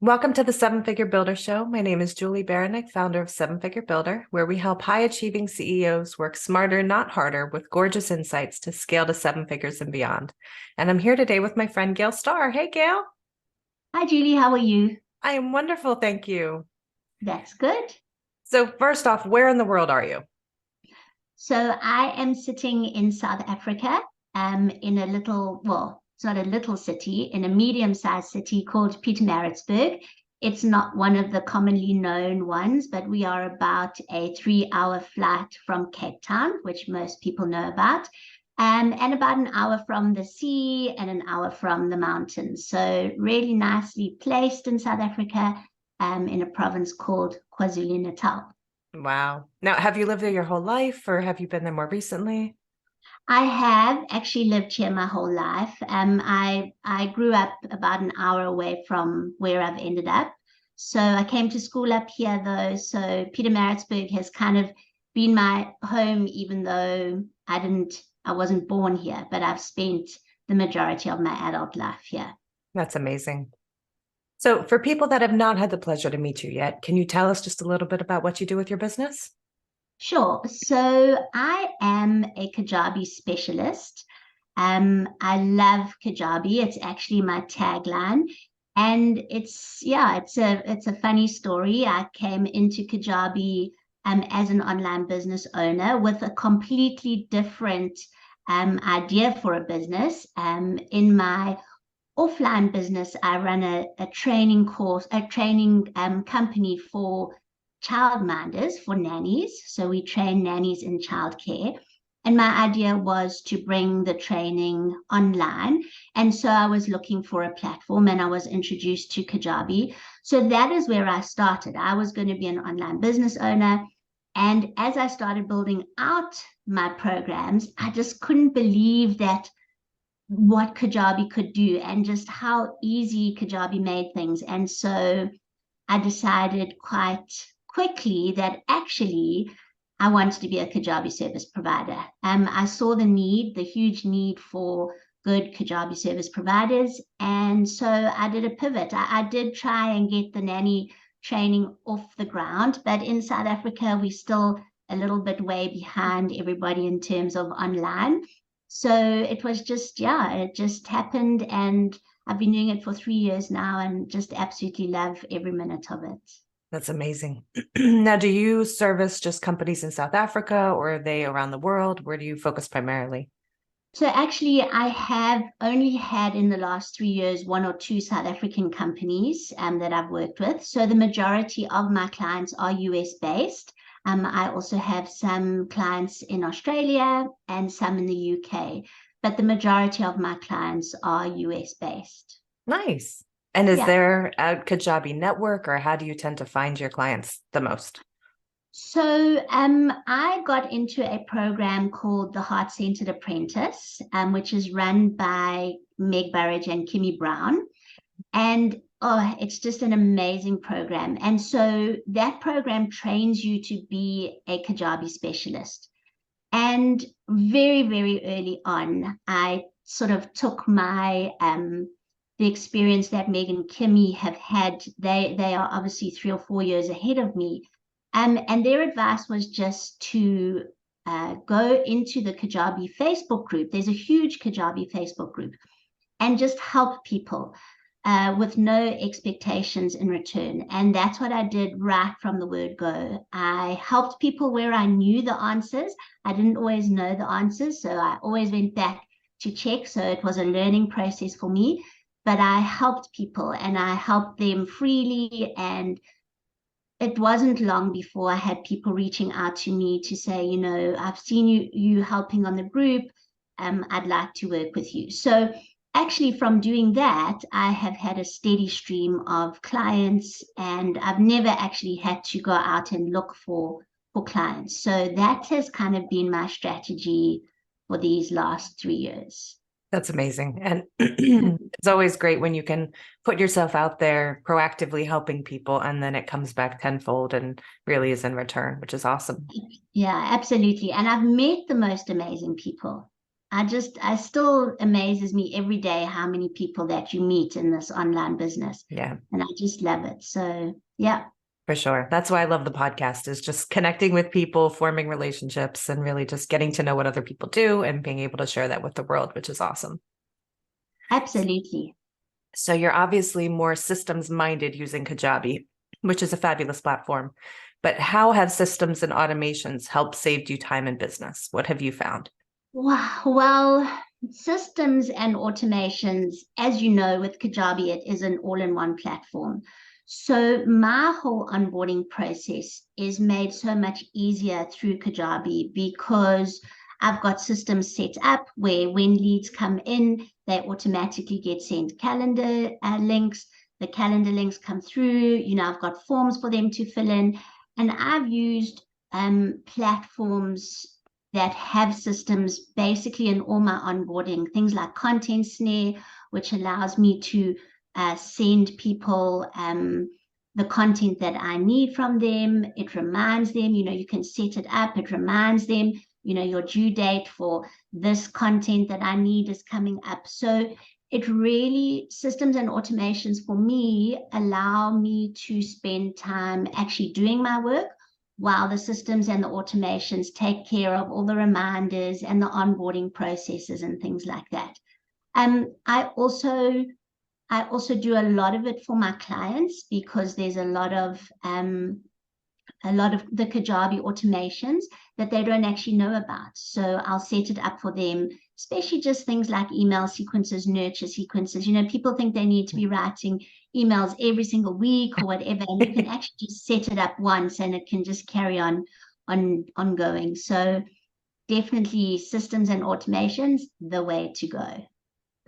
Welcome to the Seven Figure Builder Show. My name is Julie Baranek, founder of Seven Figure Builder, where we help high achieving CEOs work smarter, not harder, with gorgeous insights to scale to seven figures and beyond. And I'm here today with my friend Gail Starr. Hey, Gail. Hi, Julie. How are you? I am wonderful. Thank you. That's good. So, first off, where in the world are you? So I am sitting in South Africa, in a little, well, it's not a little city, in a medium-sized city called Pietermaritzburg. It's not one of the commonly known ones, but we are about a 3-hour flight from Cape Town, which most people know about, and about an hour from the sea and an hour from the mountains. So really nicely placed in South Africa, in a province called KwaZulu-Natal. Wow. Now, have you lived there your whole life or have you been there more recently? I have actually lived here my whole life. I grew up about an hour away from where I've ended up. So I came to school up here though. So Pietermaritzburg has kind of been my home, even though I wasn't born here, but I've spent the majority of my adult life here. That's amazing. So, for people that have not had the pleasure to meet you yet, can you tell us just a little bit about what you do with your business? Sure. So I am a Kajabi specialist. I love Kajabi. It's actually my tagline. And it's a funny story. I came into Kajabi as an online business owner with a completely different idea for a business. In my offline business, I run a training course, a training company for childminders, for nannies. So we train nannies in childcare. And my idea was to bring the training online. And so I was looking for a platform and I was introduced to Kajabi. So that is where I started. I was going to be an online business owner. And as I started building out my programs, I just couldn't believe that what Kajabi could do and just how easy Kajabi made things. And so I decided quite quickly that actually I wanted to be a Kajabi service provider. I saw the huge need for good Kajabi service providers. And so I did a pivot. I did try and get the nanny training off the ground, but in South Africa, we're still a little bit way behind everybody in terms of online. So it was just, yeah, it just happened. And I've been doing it for 3 years now and just absolutely love every minute of it. That's amazing. Now, do you service just companies in South Africa or are they around the world? Where do you focus primarily? So actually, I have only had in the last 3 years one or two South African companies that I've worked with. So the majority of my clients are US based. I also have some clients in Australia and some in the UK, but the majority of my clients are US based. Nice. And is Yeah. there a Kajabi network or how do you tend to find your clients the most? So I got into a program called the Heart Centered Apprentice, which is run by Meg Burridge and Kimmy Brown. And oh, it's just an amazing program. And so that program trains you to be a Kajabi specialist. And very, very early on, I sort of took my the experience that Meg and Kimmy have had. They are obviously 3 or 4 years ahead of me. And their advice was just to go into the Kajabi Facebook group. There's a huge Kajabi Facebook group and just help people with no expectations in return. And that's what I did right from the word go. I helped people where I knew the answers. I didn't always know the answers, so I always went back to check. So it was a learning process for me. But I helped people and I helped them freely. And it wasn't long before I had people reaching out to me to say, I've seen you helping on the group. I'd like to work with you. So actually from doing that, I have had a steady stream of clients and I've never actually had to go out and look for clients. So that has kind of been my strategy for these last 3 years. That's amazing. And it's always great when you can put yourself out there proactively helping people and then it comes back tenfold and really is in return, which is awesome. Yeah, absolutely. And I've met the most amazing people. I still amazes me every day how many people that you meet in this online business. Yeah. And I just love it. So yeah. For sure. That's why I love the podcast, is just connecting with people, forming relationships, and really just getting to know what other people do and being able to share that with the world, which is awesome. Absolutely. So you're obviously more systems minded using Kajabi, which is a fabulous platform. But how have systems and automations helped saved you time in business? What have you found? Wow. Well, systems and automations, as you know, with Kajabi, it is an all-in-one platform. So my whole onboarding process is made so much easier through Kajabi because I've got systems set up where when leads come in, they automatically get sent calendar links. The calendar links come through. I've got forms for them to fill in, and I've used platforms that have systems basically in all my onboarding, things like Content Snare, which allows me to send people the content that I need from them. It reminds them, you can set it up. It reminds them, your due date for this content that I need is coming up. So it really, systems and automations for me allow me to spend time actually doing my work, while the systems and the automations take care of all the reminders and the onboarding processes and things like that. I also do a lot of it for my clients because there's a lot of the Kajabi automations that they don't actually know about. So I'll set it up for them, especially just things like email sequences, nurture sequences. People think they need to be writing emails every single week or whatever, and you can actually just set it up once and it can just carry on ongoing. So definitely systems and automations, the way to go.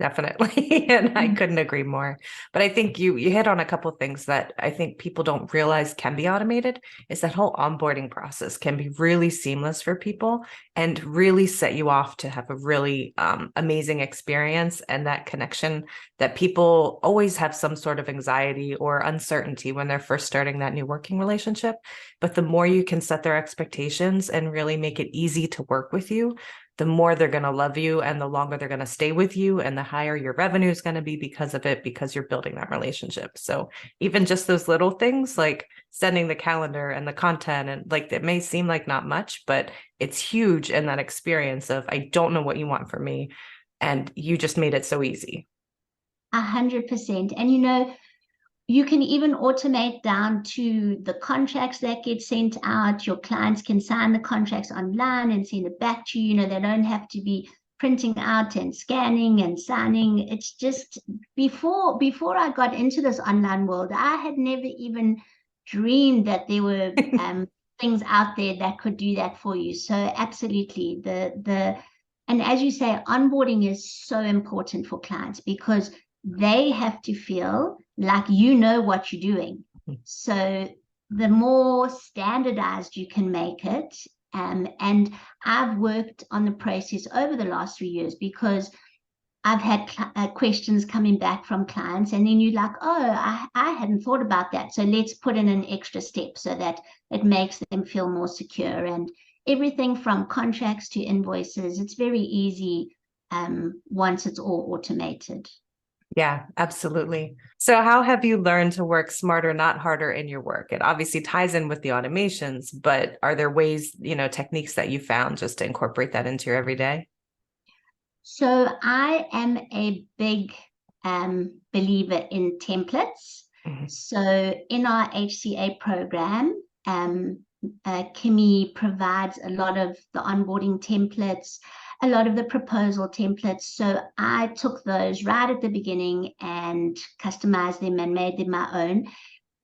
Definitely. And I couldn't agree more. But I think you hit on a couple of things that I think people don't realize can be automated. Is that whole onboarding process can be really seamless for people and really set you off to have a really amazing experience, and that connection that people always have some sort of anxiety or uncertainty when they're first starting that new working relationship. But the more you can set their expectations and really make it easy to work with you, the more they're going to love you and the longer they're going to stay with you, and the higher your revenue is going to be because of it, because you're building that relationship. So even just those little things like sending the calendar and the content, and like, it may seem like not much, but it's huge in that experience of, I don't know what you want from me, and you just made it so easy. 100%. And you can even automate down to the contracts that get sent out. Your clients can sign the contracts online and send it back to you. They don't have to be printing out and scanning and signing. It's just before I got into this online world, I had never even dreamed that there were things out there that could do that for you. So absolutely, and as you say, onboarding is so important for clients because they have to feel like you know what you're doing. So the more standardized you can make it, and I've worked on the process over the last 3 years because I've had questions coming back from clients, and then you're like, oh, I hadn't thought about that. So let's put in an extra step so that it makes them feel more secure. And everything from contracts to invoices, it's very easy once it's all automated. Yeah, absolutely. So how have you learned to work smarter, not harder in your work? It obviously ties in with the automations, but are there ways, techniques that you found just to incorporate that into your everyday? So I am a big believer in templates. Mhm. So in our HCA program, Kimmy provides a lot of the onboarding templates, a lot of the proposal templates. So I took those right at the beginning and customized them and made them my own.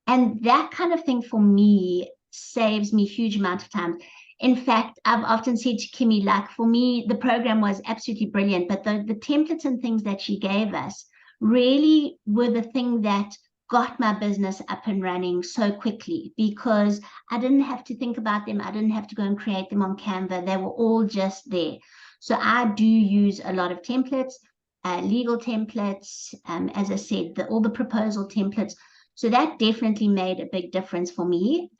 And that kind of thing for me saves me a huge amount of time. In fact, I've often said to Kimmy, like, for me, the program was absolutely brilliant, but the templates and things that she gave us really were the thing that got my business up and running so quickly because I didn't have to think about them. I didn't have to go and create them on Canva. They were all just there. So I do use a lot of templates, legal templates, as I said, all the proposal templates. So that definitely made a big difference for me.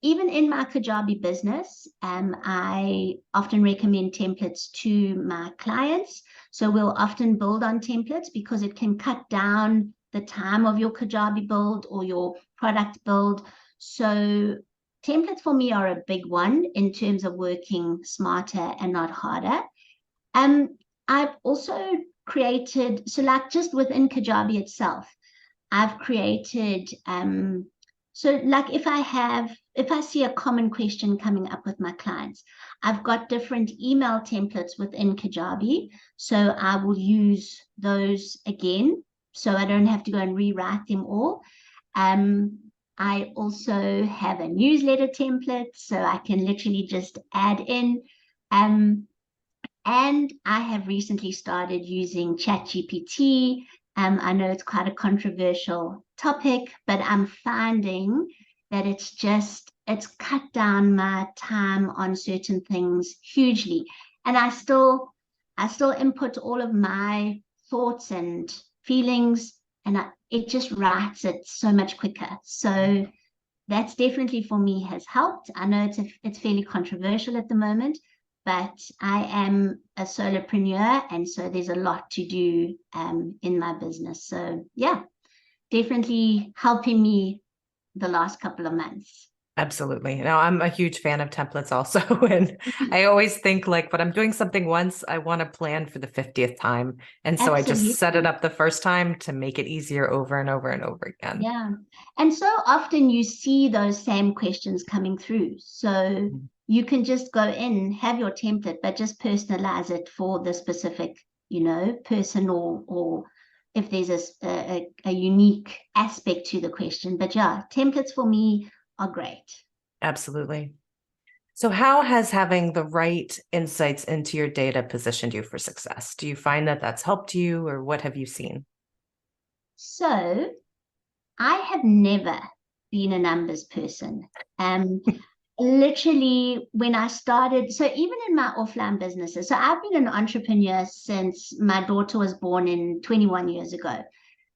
even in my Kajabi business, I often recommend templates to my clients. So we'll often build on templates because it can cut down the time of your Kajabi build or your product build. So templates for me are a big one in terms of working smarter and not harder. I've also created, so like just within Kajabi itself, I've created, so like if I see a common question coming up with my clients, I've got different email templates within Kajabi. So I will use those again, so I don't have to go and rewrite them all. I also have a newsletter template, so I can literally just add in. And I have recently started using ChatGPT. I know it's quite a controversial topic, but I'm finding that it's cut down my time on certain things hugely. And I still input all of my thoughts and feelings, and it just writes it so much quicker. So that's definitely for me has helped. I know it's fairly controversial at the moment, but I am a solopreneur, and so there's a lot to do in my business. So yeah, definitely helping me the last couple of months. Absolutely. No, I'm a huge fan of templates also. And I always think like when I'm doing something once, I want to plan for the 50th time. And so I just set it Absolutely. up the first time to make it easier over and over and over again. Yeah. And so often you see those same questions coming through. So you can just go in, have your template, but just personalize it for the specific, person or if there's a unique aspect to the question. But yeah, templates for me are great. Absolutely. So how has having the right insights into your data positioned you for success? Do you find that that's helped you, or what have you seen? So I have never been a numbers person. Literally when I started, so even in my offline businesses, so I've been an entrepreneur since my daughter was born in 21 years ago.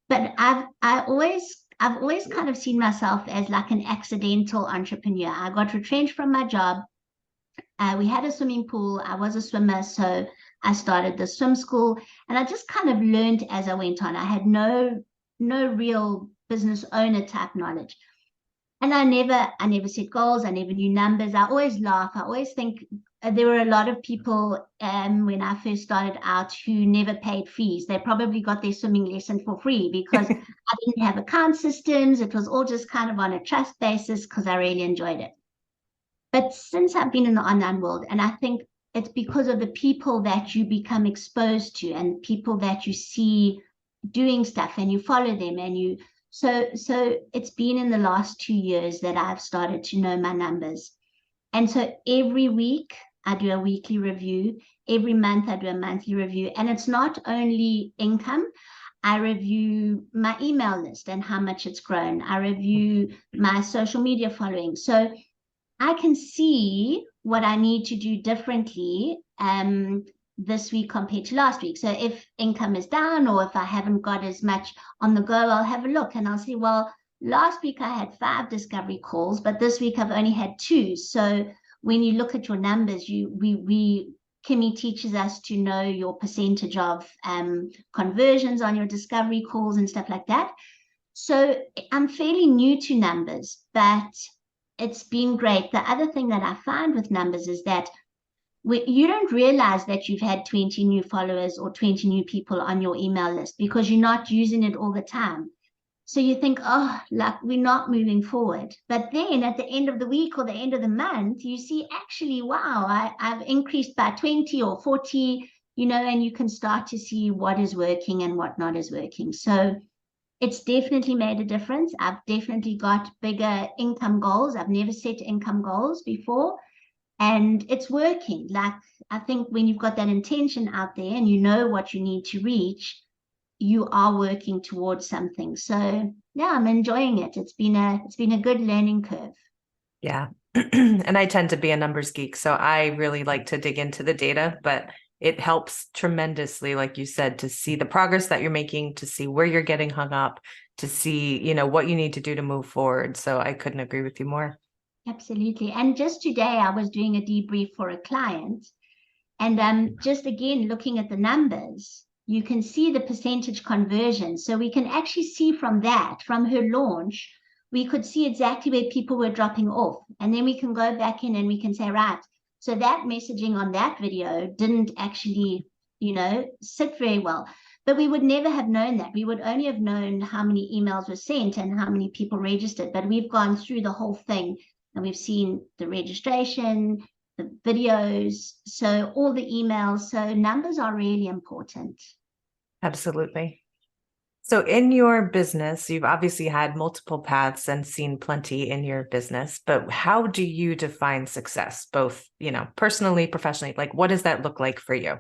But I've always kind of seen myself as like an accidental entrepreneur. I got retrenched from my job. We had a swimming pool. I was a swimmer, so I started the swim school, and I just kind of learned as I went on. I had no real business owner type knowledge. And I never set goals. I never knew numbers. I always laugh. I always think there were a lot of people when I first started out who never paid fees. They probably got their swimming lesson for free because I didn't have account systems. It was all just kind of on a trust basis because I really enjoyed it. But since I've been in the online world, and I think it's because of the people that you become exposed to and people that you see doing stuff and you follow them and so it's been in the last 2 years that I've started to know my numbers. And so every week I do a weekly review. Every month I do a monthly review. And it's not only income. I review my email list and how much it's grown. I review my social media following. So I can see what I need to do differently this week compared to last week. So if income is down or if I haven't got as much on the go, I'll have a look and I'll see, well, last week I had 5 discovery calls, but this week I've only had 2. So when you look at your numbers, Kimmy teaches us to know your percentage of conversions on your discovery calls and stuff like that. So I'm fairly new to numbers, but it's been great. The other thing that I find with numbers is that you don't realize that you've had 20 new followers or 20 new people on your email list because you're not using it all the time. So you think, oh, like we're not moving forward. But then at the end of the week or the end of the month, you see, actually, wow, I've increased by 20 or 40, and you can start to see what is working and what not is working. So it's definitely made a difference. I've definitely got bigger income goals. I've never set income goals before, and it's working. Like, I think when you've got that intention out there and you know what you need to reach, you are working towards something. So yeah, I'm enjoying it. It's been a good learning curve. Yeah. And I tend to be a numbers geek, so I really like to dig into the data, but it helps tremendously, like you said, to see the progress that you're making, to see where you're getting hung up, to see, what you need to do to move forward. So I couldn't agree with you more. Absolutely. And just today, I was doing a debrief for a client, and just again, looking at the numbers, you can see the percentage conversion. So we can actually see from that, from her launch, we could see exactly where people were dropping off. And then we can go back in and we can say, right, so that messaging on that video didn't actually, sit very well. But we would never have known that. We would only have known how many emails were sent and how many people registered. But we've gone through the whole thing and we've seen the registration, the videos, so all the emails. So numbers are really important. Absolutely. So in your business, you've obviously had multiple paths and seen plenty in your business, but how do you define success, both, personally, professionally? Like, what does that look like for you?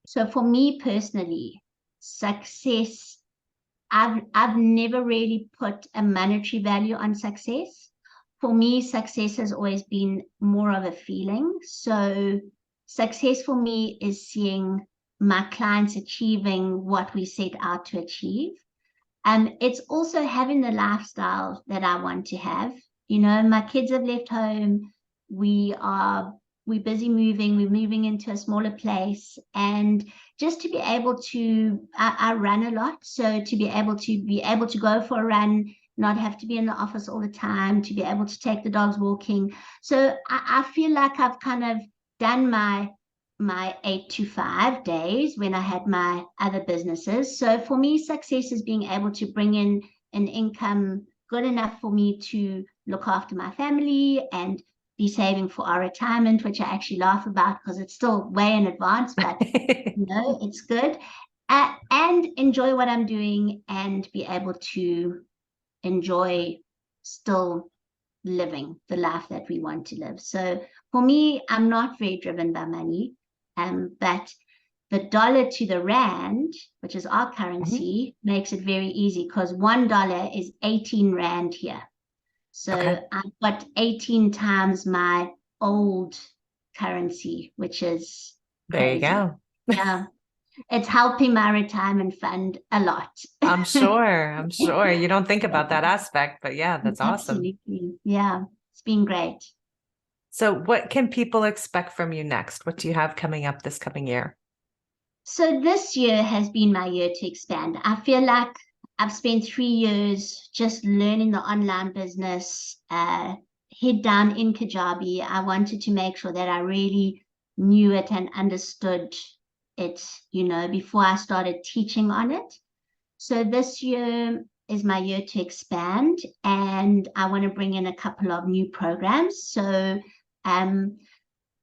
So for me personally, success, I've never really put a monetary value on success. For me, success has always been more of a feeling. So success for me is seeing my clients achieving what we set out to achieve. It's also having the lifestyle that I want to have. My kids have left home. We're busy moving. We're moving into a smaller place, and just to be able to, I run a lot, so to be able to go for a run, not have to be in the office all the time, to be able to take the dogs walking. So I feel like I've kind of done my 8 to 5 days when I had my other businesses. So for me, success is being able to bring in an income good enough for me to look after my family and be saving for our retirement, which I actually laugh about because it's still way in advance, but it's good. And enjoy what I'm doing and be able to enjoy still living the life that we want to live. So for me, I'm not very driven by money. But the dollar to the rand, which is our currency, makes it very easy because $1 is 18 rand here. So Okay. I've got 18 times my old currency, which is There you crazy. go. Yeah, it's helping my retirement fund a lot. I'm sure. I'm sure. You don't think about that aspect, but yeah, that's awesome. Absolutely. Yeah, it's been great. So what can people expect from you next? What do you have coming up this coming year? So this year has been my year to expand. I feel like I've spent 3 years just learning the online business, head down in Kajabi. I wanted to make sure that I really knew it and understood it, before I started teaching on it. So this year is my year to expand, and I want to bring in a couple of new programs. So um,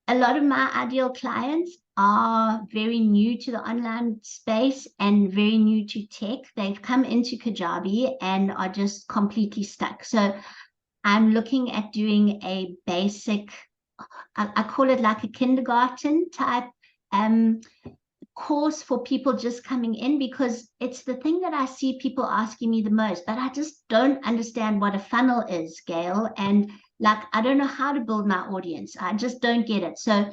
a lot of my ideal clients are very new to the online space and very new to tech. They've come into Kajabi and are just completely stuck. So I'm looking at doing a basic, I call it like a kindergarten type course for people just coming in, because it's the thing that I see people asking me the most, but I just don't understand what a funnel is, Gail. And like, I don't know how to build my audience. I just don't get it. So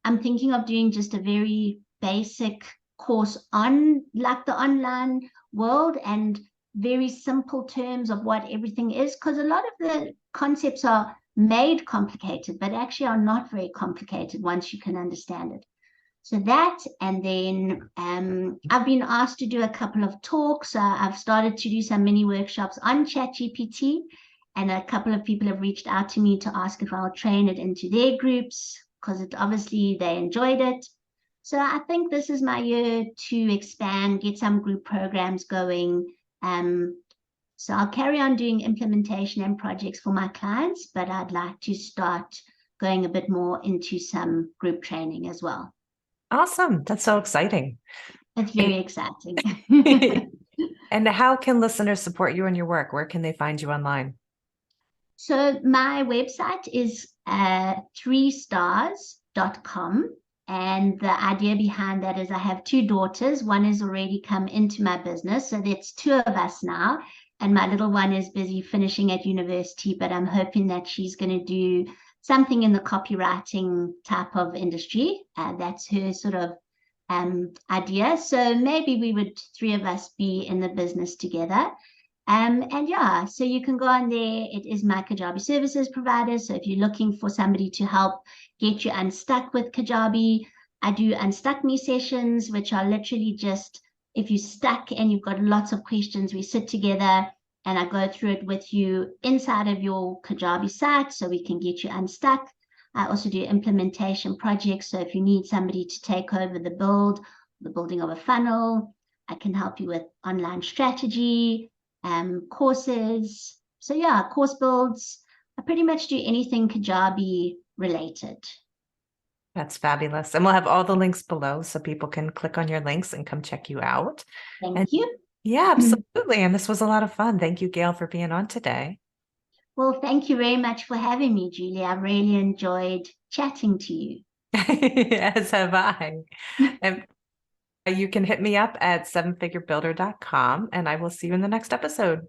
I'm thinking of doing just a very basic course on like the online world and very simple terms of what everything is, because a lot of the concepts are made complicated, but actually are not very complicated once you can understand it. So that, and then I've been asked to do a couple of talks. I've started to do some mini workshops on ChatGPT, and a couple of people have reached out to me to ask if I'll train it into their groups because it obviously they enjoyed it. So I think this is my year to expand, get some group programs going. So I'll carry on doing implementation and projects for my clients, but I'd like to start going a bit more into some group training as well. Awesome. That's so exciting. It's very exciting. And how can listeners support you in your work? Where can they find you online? So my website is 3stars.com. And the idea behind that is I have 2 daughters. One has already come into my business. So that's 2 of us now. And my little one is busy finishing at university, but I'm hoping that she's going to do something in the copywriting type of industry. That's her sort of idea. So maybe we would 3 of us be in the business together. And yeah, so you can go on there. It is my Kajabi services provider. So if you're looking for somebody to help get you unstuck with Kajabi, I do Unstuck Me sessions, which are literally just if you're stuck and you've got lots of questions, we sit together and I go through it with you inside of your Kajabi site so we can get you unstuck. I also do implementation projects. So if you need somebody to take over the building of a funnel, I can help you with online strategy, courses. So yeah, course builds. I pretty much do anything Kajabi related. That's fabulous. And we'll have all the links below so people can click on your links and come check you out. And Thank you. yeah, absolutely. And this was a lot of fun. Thank you, Gail, for being on today. Well, thank you very much for having me, Julie. I really enjoyed chatting to you. As have I. And you can hit me up at sevenfigurebuilder.com and I will see you in the next episode.